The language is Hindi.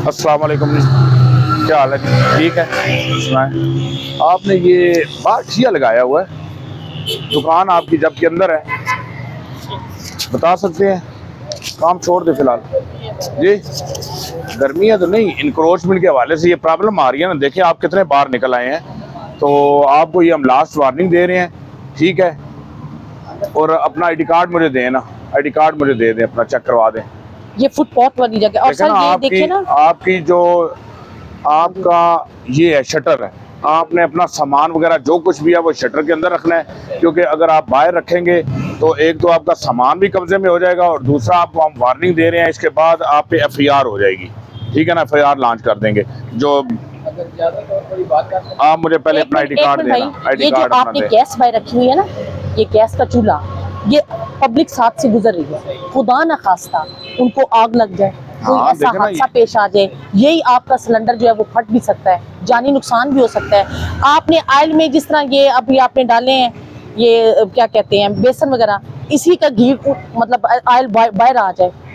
अस्सलाम वालेकुम, क्या हाल है? ठीक है। सुनाएं। आपने ये बाहर ठिया लगाया हुआ है, दुकान आपकी जब के अंदर है, बता सकते हैं? काम छोड़ दे फिलहाल जी। गर्मी है तो नहीं, इंक्रोचमेंट के हवाले से ये प्रॉब्लम आ रही है ना। देखिए आप कितने बाहर निकल आए हैं, तो आपको ये हम लास्ट वार्निंग दे रहे हैं, ठीक है? और अपना आईडी कार्ड मुझे दें ना, आईडी कार्ड मुझे दे दें, अपना चेक करवा दें। ये फुटपाथ वाली जगह। और सर ये देखिए ना, आपकी जो आपका ये है शटर है, आपने अपना सामान वगैरह जो कुछ भी है वो शटर के अंदर रखना है, क्योंकि अगर आप बाहर रखेंगे तो एक तो आपका सामान भी कब्जे में हो जाएगा, और दूसरा आपको हम वार्निंग दे रहे हैं, इसके बाद आप पे एफआईआर हो जाएगी, ठीक है ना? एफआईआर लॉन्च कर देंगे। जो आप मुझे पहले अपना आईडी कार्ड देना, आईडी ये जो कार्ड आपने गैस भाई रखी हुई है ना, ये गैस का चूल्हा, ये पब्लिक साथ से गुजर रही है, खुदा न खास्ता उनको आग लग जाए, कोई ऐसा हादसा पेश आ जाए, यही आपका सिलेंडर जो है वो फट भी सकता है, जानी नुकसान भी हो सकता है। आपने ऑयल में जिस तरह ये अभी आपने डाले हैं, ये क्या कहते हैं बेसन वगैरह, इसी का घी मतलब ऑयल बाहर आ जाए,